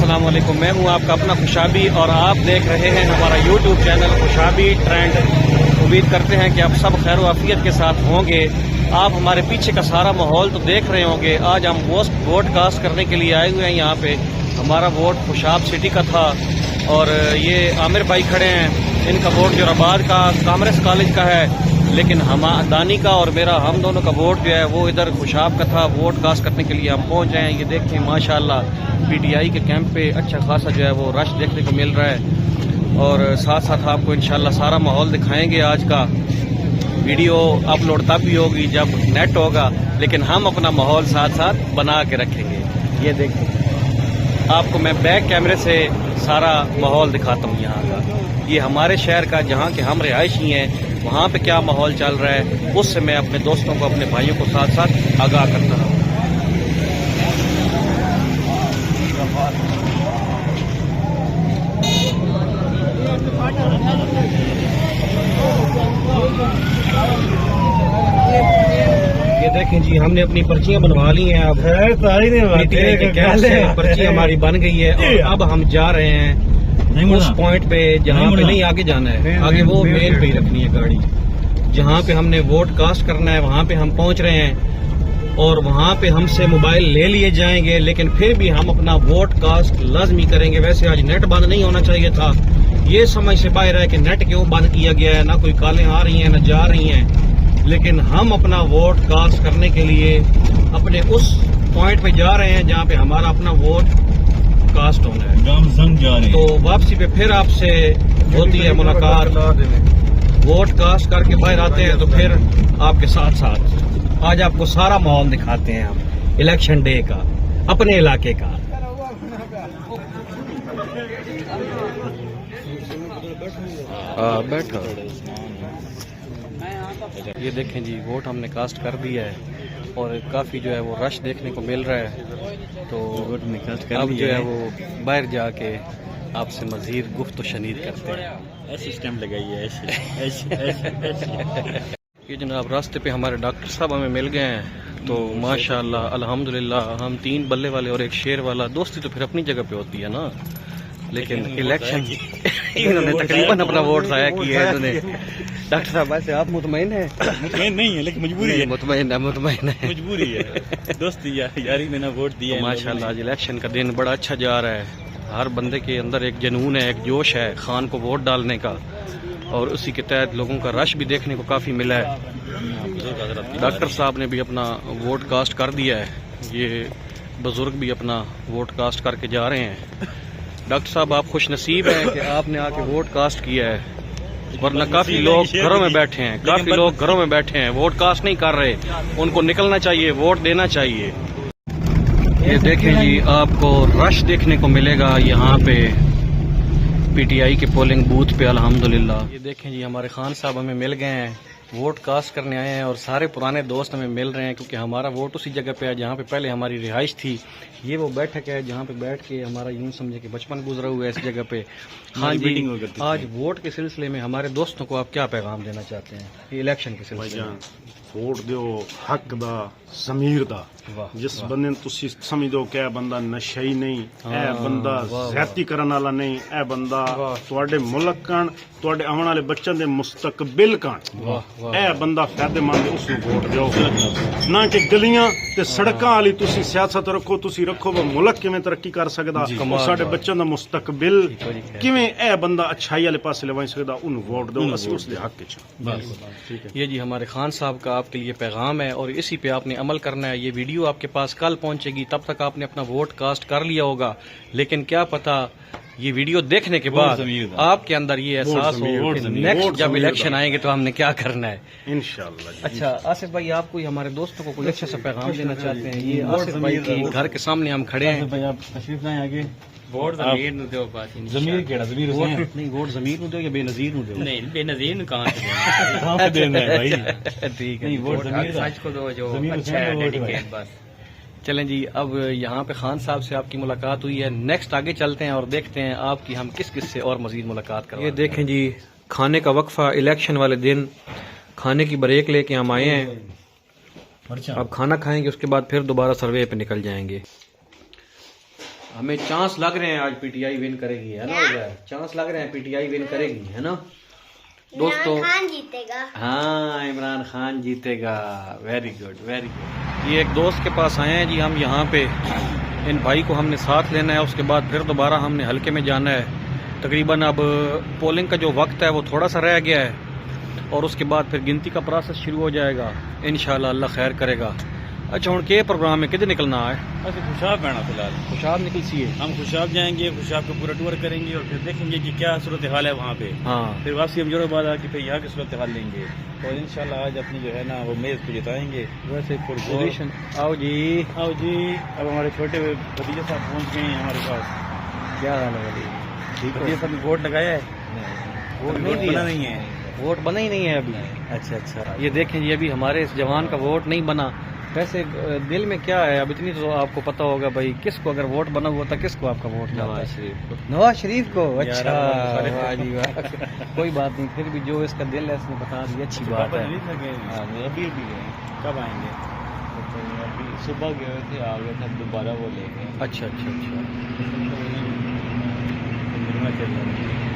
अस्सलाम वालेकुम। मैं हूं आपका अपना खुशाबी और आप देख रहे हैं हमारा यूट्यूब चैनल खुशाबी ट्रेंड। उम्मीद करते हैं कि आप सब खैर वाफियत के साथ होंगे। आप हमारे पीछे का सारा माहौल तो देख रहे होंगे। आज हम वोट कास्ट करने के लिए आए हुए हैं यहाँ पे। हमारा वोट खुशाब सिटी का था और ये आमिर भाई खड़े हैं, इनका वोट जोराबाद का कामर्स कॉलेज का है, लेकिन हम दानी का और मेरा हम दोनों का वोट जो है वो इधर खुशाब का था। वोट कास्ट करने के लिए हम पहुंच गए हैं। ये देखें माशाल्लाह पीटीआई के कैंप पे अच्छा खासा जो है वो रश देखने को मिल रहा है और साथ साथ आपको इंशाल्लाह सारा माहौल दिखाएंगे। आज का वीडियो अपलोड तब भी होगी जब नेट होगा, लेकिन हम अपना माहौल साथ साथ बना के रखेंगे। ये देखें, आपको मैं बैक कैमरे से सारा माहौल दिखाता हूँ यहाँ का। ये हमारे शहर का जहाँ के हम रिहायशी हैं, वहाँ पे क्या माहौल चल रहा है उससे मैं अपने दोस्तों को, अपने भाइयों को साथ साथ आगाह करता हूँ। ये देखें जी, हमने अपनी पर्चियां बनवा ली हैं। अब पर्ची हमारी बन गई है और अब हम जा रहे हैं उस पॉइंट पे जहाँ पे नहीं आगे जाना है, आगे वो मेन पे ही रखनी है गाड़ी। जहाँ पे हमने वोट कास्ट करना है वहाँ पे हम पहुँच रहे हैं और वहाँ पे हमसे मोबाइल ले लिए जाएंगे, लेकिन फिर भी हम अपना वोट कास्ट लाजमी करेंगे। वैसे आज नेट बंद नहीं होना चाहिए था, ये समझ से बाहर है कि नेट क्यों बंद किया गया है। ना कोई कॉलें आ रही हैं ना जा रही हैं, लेकिन हम अपना वोट कास्ट करने के लिए अपने उस पॉइंट पे जा रहे हैं जहाँ पे हमारा अपना वोट कास्ट होना है। जा रहे हैं तो वापसी पे फिर आपसे होती है मुलाकात। वोट कास्ट करके बाहर आते हैं तो फिर आपके साथ साथ आज आपको सारा माहौल दिखाते हैं हम इलेक्शन डे का, अपने इलाके का। बैठो। ये देखें जी, वोट हमने कास्ट कर दिया है और काफ़ी जो है वो रश देखने को मिल रहा है। तो अब जो है वो बाहर जाके आपसे मज़ीद गुफ्त शनीद करते हैं। ऐसे स्टैम्प लगाइए, ऐसे। ये जनाब रास्ते पे हमारे डॉक्टर साहब हमें मिल गए हैं। तो माशाल्लाह अल्हम्दुलिल्लाह, हम 3 बल्ले वाले और 1 शेर वाला। दोस्ती तो फिर अपनी जगह पे होती है ना, लेकिन इलेक्शन इन्होंने तकरीबन अपना वोट ज़ाया किया है इन्होंने। डॉक्टर साहब वैसे आप मुतमईन है? मुतमईन नहीं है, लेकिन मजबूरी है। मुतमईन है मजबूरी है। दोस्ती यारी में ना वोट दिया। तो माशाल्लाह आज इलेक्शन का दिन बड़ा अच्छा जा रहा है। हर बंदे के अंदर एक जुनून है, एक जोश है खान को वोट डालने का, और उसी के तहत लोगों का रश भी देखने को काफ़ी मिला है। डॉक्टर साहब ने भी अपना वोट कास्ट कर दिया है। ये बुजुर्ग भी अपना वोट कास्ट करके जा रहे हैं। डॉक्टर साहब आप खुश नसीब हैं कि आपने आके वोट कास्ट किया है, वरना काफ़ी लोग घरों में बैठे हैं। काफ़ी लोग घरों में बैठे हैं, वोट कास्ट नहीं कर रहे। उनको निकलना चाहिए, वोट देना चाहिए। ये देखें जी, आपको रश देखने को मिलेगा यहाँ पे पीटीआई के पोलिंग बूथ पे अल्हम्दुलिल्लाह। ये देखें जी, हमारे खान साहब हमें मिल गए हैं, वोट कास्ट करने आए हैं और सारे पुराने दोस्त हमें मिल रहे हैं, क्योंकि हमारा वोट उसी जगह पे है जहाँ पे पहले हमारी रिहाइश थी। ये वो बैठक है जहाँ पे बैठ के हमारा यूं समझे कि बचपन गुजरा हुआ है इस जगह पे। हाँ जी, आज वोट के सिलसिले में हमारे दोस्तों को आप क्या पैगाम देना चाहते हैं ये इलेक्शन के सिलसिले में? वोट दो हक दा, ज़मीर दा। जिस बंदे तुसी समझदो कि ए बंदा नशई नहीं, ए बंदा ज़्यादती करन वाला नहीं, ए बंदा तुहाडे मुल्क कण, तुहाडे आने वाले बच्चों दे मुस्तकबिल कण, ए बंदा फायदेमंद, उसनूं वोट दो। ना कि गलियां ते सड़कां वाली तुसी सियासत रखो, तुसी रखो वो मुल्क किवें तरक्की कर सकदा, साडे बच्चों दा मुस्तकबिल किवें ए बंदा अच्छाई वाले पासे लवाई सकदा, उन्नूं वोट दो। असीं उसदे हक विच। ये जी हमारे खान साहब का आपके लिए पैगाम है और इसी पे आपने अमल करना है। ये वीडियो आपके पास कल पहुंचेगी, तब तक आपने अपना वोट कास्ट कर लिया होगा, लेकिन क्या पता ये वीडियो देखने के बाद आपके अंदर ये एहसास हो कि नेक्स्ट जब इलेक्शन आएंगे तो हमने क्या करना है इंशाल्लाह। अच्छा आसिफ भाई, आप कोई हमारे दोस्तों को कोई अच्छा सा पैगाम देना चाहते हैं? ये आसिफ भाई के घर के सामने हम खड़े हैं। तशरीफ लाएं आगे। वोट ज़मीर नु दो बात ज़मीर केड़ा ज़मीर नहीं, वोट ज़मीर नु दो या बेनज़ीर नु दो? नहीं, बेनज़ीर नु कहां से देना है भाई? ठीक है, नहीं वोट ज़मीर सच को दो जो अच्छा है, डेडिकेट बस। चलें जी, अब यहाँ पे खान साहब से आपकी मुलाकात हुई है, नेक्स्ट आगे चलते हैं और देखते हैं आपकी हम किस किस से और मजीद मुलाकात करें। ये देखें जी, खाने का वक्फा इलेक्शन वाले दिन खाने की ब्रेक लेके हम आए हैं। अब खाना खाएंगे, उसके बाद फिर दोबारा सर्वे पे निकल जाएंगे। हमें चांस लग रहे हैं आज पीटीआई विन करेगी, है ना उधर? चांस लग रहे हैं पीटीआई विन करेगी, है ना दोस्तों? खान जीतेगा। हाँ, इमरान खान जीतेगा। Very good, very good. ये एक दोस्त के पास आए हैं जी हम यहाँ पे। इन भाई को हमने साथ लेना है, उसके बाद फिर दोबारा हमने हल्के में जाना है। तकरीबन अब पोलिंग का जो वक्त है वो थोड़ा सा रह गया है और उसके बाद फिर गिनती का प्रोसेस शुरू हो जाएगा इंशाल्लाह, अल्लाह खैर करेगा। अच्छा हूँ के प्रोग्राम में किधर निकलना है? अच्छा खुशाब बना फिलहाल खुशाब निकल सी है। हम खुशाब जाएंगे, खुशाब का पूरा टूर करेंगे और फिर देखेंगे कि क्या सूरत हाल है वहाँ पे। हाँ, फिर वापसी हम जोराबाद आके फिर यहाँ की सूरत हाल लेंगे और इंशाल्लाह आज अपनी जो है ना वो मेज़ पे जिताएंगे। वैसे पोजीशन आओ जी, आओ जी। अब हमारे छोटे भतीजे साहब पहुँच गए हैं हमारे पास। क्या हाल है भाई? ठीक भतीजे साहब ने वोट लगाया है? वोट वोट नहीं बना दिया? नहीं है। वोट बना ही नहीं है अभी। अच्छा अच्छा, ये देखें जी अभी हमारे इस जवान का वोट नहीं बना। वैसे दिल में क्या है अब इतनी तो आपको पता होगा भाई, किसको अगर वोट बना हुआ था किसको आपका वोट? नवाज शरीफ को। नवाज शरीफ को। अच्छा, यार, वाह जी वाह। कोई बात नहीं, फिर भी जो इसका दिल है इसने बता दी, अच्छी बात है। अभी भी गए। कब आएंगे? अभी सुबह गए थे, आ गए थे, दोबारा वो ले गए। अच्छा अच्छा अच्छा,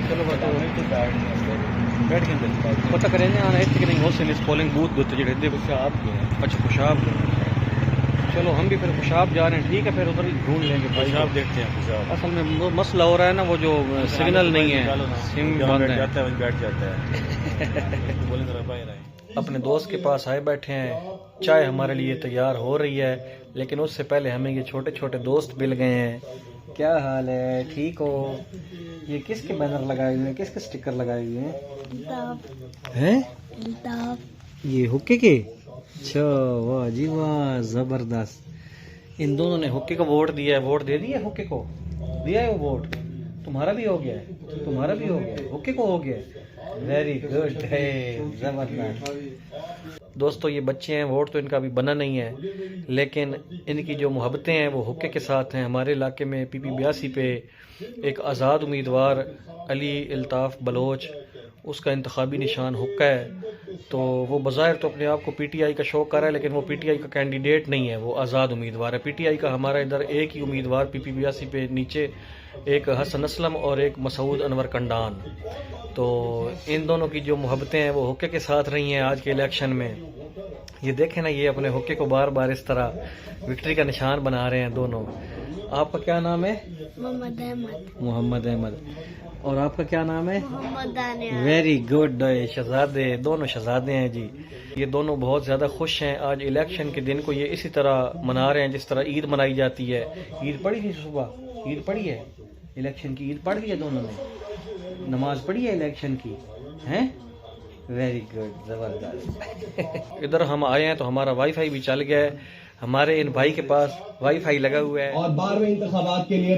चलो बताओ बैठ के अंदर पता करें ना आना इतने नहीं हो से पोलिंग बूथ दो जड़े खुशाब के। अच्छा खुशाब के, चलो हम भी फिर खुशाब जा रहे हैं, ठीक है फिर उधर ही ढूंढ लेंगे भाई। खुशाब देखते हैं। खुशाब असल में वो मसला हो रहा है ना, वो जो सिग्नल नहीं है, सिम बंद बैठ है। जाता है वहीं बैठ जाता है। बोले जरा बाहर आए। अपने दोस्त के पास आए बैठे हैं, चाय हमारे लिए तैयार हो रही है, लेकिन उससे पहले हमें ये छोटे छोटे दोस्त मिल गए हैं। क्या हाल है, ठीक हो? ये किसके बैनर लगाए हुए हैं, किसके स्टिकर लगाए हुए हैं? ये हुक्के के? अच्छा, वाह जी वाह, जबरदस्त। इन दोनों ने हुक्के को वोट दिया है। वोट दे दिया हुक्के को? दिया है वो वोट? तुम्हारा भी हो गया है? तुम्हारा भी हो गया है? हुक्के को हो गया है? वेरी गुड है, जबरदस्त। दोस्तों ये बच्चे हैं, वोट तो इनका अभी बना नहीं है, लेकिन इनकी जो मोहब्बतें हैं वो हुक्के के साथ हैं। हमारे इलाके में PP 82 पे एक आज़ाद उम्मीदवार अली अल्ताफ़ बलोच, उसका इंतखाबी निशान हुक्का है। तो वो बज़ाहिर तो अपने आप को PTI का शौक कर रहा है, लेकिन वो PTI का कैंडिडेट नहीं है, वो आज़ाद उम्मीदवार है। PTI का हमारा इधर एक ही उम्मीदवार PP 82 पे नीचे, एक हसन असलम और एक मसूद अनवर कंडान। तो इन दोनों की जो मोहब्बतें हैं वो हुक्के के साथ रही हैं आज के इलेक्शन में। ये देखें ना, ये अपने हुक्के को बार बार इस तरह विक्ट्री का निशान बना रहे हैं दोनों। आपका क्या नाम है? मोहम्मद अहमद। मोहम्मद अहमद। और आपका क्या नाम है? मोहम्मद दानिया। वेरी गुड, शहजादे, दोनों शहजादे हैं जी। ये दोनों बहुत ज़्यादा खुश हैं। आज इलेक्शन के दिन को ये इसी तरह मना रहे हैं जिस तरह ईद मनाई जाती है। ईद पढ़ी थी सुबह? ईद पढ़ी है? इलेक्शन की ईद पढ़ ली है दोनों ने? नमाज पढ़ी है इलेक्शन की? हैं? वेरी गुड, जबरदस्त। इधर हम आए हैं तो हमारा वाईफाई भी चल गया है। हमारे इन भाई के पास वाईफाई लगा हुआ है। और 12वें इंतखाबात के लिए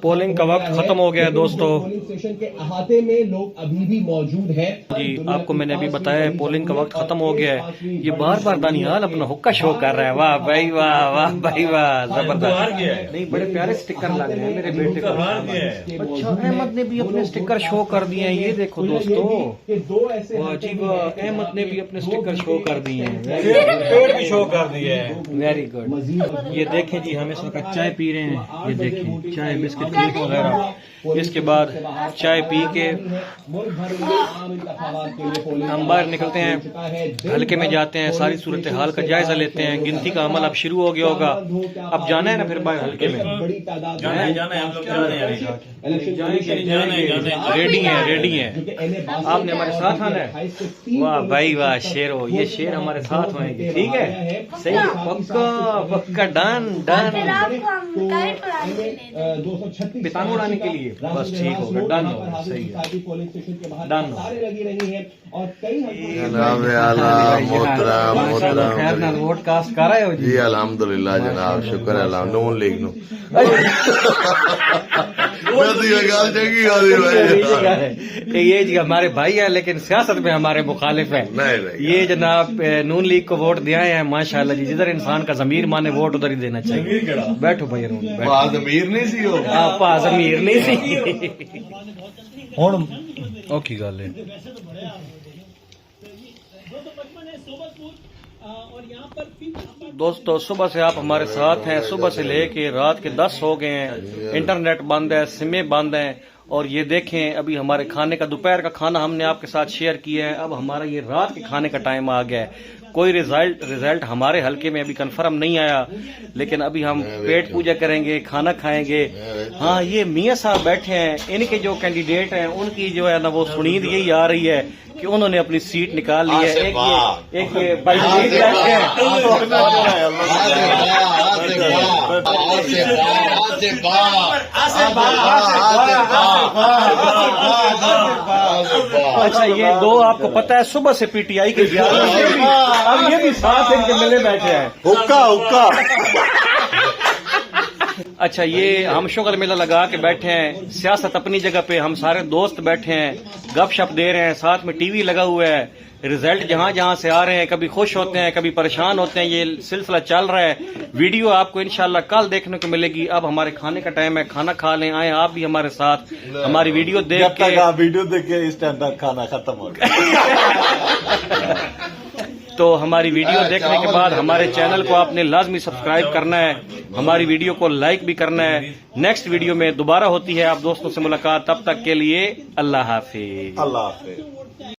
पोलिंग का वक्त खत्म हो गया है दोस्तों। पोलिंग स्टेशन के अहाते में लोग अभी भी मौजूद हैं। जी आपको मैंने अभी बताया है पोलिंग का वक्त खत्म हो गया है। ये बार बार दानियाल अपना हुक्का शो कर रहा है। वाह भाई वाह, वाह भाई वाह, जबरदस्त। नहीं, बड़े प्यारे स्टिकर लग रहे हैं मेरे बेटे को। अच्छा, अहमद ने भी अपने स्टिकर शो कर दिए हैं, ये देखो दोस्तों। वाह जी वाह, अहमद ने भी अपने स्टिकर शो कर दिए हैं, शो कर दिया है। Very good. ये देखें जी, हम इस वक्त चाय पी रहे हैं। ये देखें चाय, बिस्किट वगैरह। इसके बाद चाय पी के हम बाहर निकलते हैं, हल्के में जाते हैं, सारी सूरत हाल का जायजा लेते हैं। गिनती का अमल अब शुरू हो गया होगा, अब जाना है ना फिर बाहर हल्के में? जाना है, हम लोग रेडी हैं, रेडी हैं। आपने हमारे साथ आना है। वाह भाई वाह, शेरो, ये शेर हमारे साथ होंगे, ठीक है? सही है, पक्का पक्का, डन डन। पितान उड़ाने के लिए बस ठीक होगा, डन होगा, सही है, डन खैर ना वोट कास्ट कर रहे हो जी? अल्हम्दुलिल्लाह जनाब, शुक्र है अल्लाह नून लीग नु ये जी हमारे भाई है, लेकिन सियासत में हमारे मुखालिफ है। नहीं। ये जनाब नून लीग को वोट दिया है माशाल्लाह जी। जिधर इंसान का जमीर माने वोट उधर ही देना चाहिए। बैठो भाई, जमीर नहीं सी हो, आप जमीर नहीं सी हुण ओकी गल है। दोस्तों सुबह से आप हमारे साथ हैं, सुबह से लेके रात के 10 हो गए हैं, इंटरनेट बंद है, सिमें बंद हैं। और ये देखें अभी हमारे खाने का दोपहर का खाना हमने आपके साथ शेयर किया है, अब हमारा ये रात के खाने का टाइम आ गया है। कोई रिजल्ट हमारे हलके में अभी कंफर्म नहीं आया, लेकिन अभी हम पेट पूजा करेंगे, खाना खाएंगे। हाँ, ये मियाँ साहब बैठे हैं, इनके जो कैंडिडेट हैं उनकी जो है ना वो सुनींद यही आ रही है कि उन्होंने अपनी सीट निकाल ली है। एक ये बैठे हैं। अच्छा, ये दो आपको पता है सुबह से पीटीआई के अब ये भी साथ इनके मिले बैठे हैं। हुक्का हुक्का। अच्छा, ये हम शुगर मेला लगा के बैठे हैं, सियासत अपनी जगह पे, हम सारे दोस्त बैठे हैं, गपशप दे रहे हैं, साथ में टीवी लगा हुआ है। रिजल्ट जहां जहां से आ रहे हैं, कभी खुश होते हैं, कभी परेशान होते हैं, ये सिलसिला चल रहा है। वीडियो आपको इंशाल्लाह कल देखने को मिलेगी। अब हमारे खाने का टाइम है, खाना खा लें, आए आप भी हमारे साथ हमारी वीडियो देख के। वीडियो देख के इस टाइम तक खाना खत्म हो गया। तो हमारी वीडियो देखने के बाद हमारे चैनल को आपने लाजमी सब्सक्राइब करना है, हमारी वीडियो को लाइक भी करना है। नेक्स्ट वीडियो में दोबारा होती है आप दोस्तों से मुलाकात, तब तक के लिए अल्लाह हाफिज। अल्लाह हाफिज।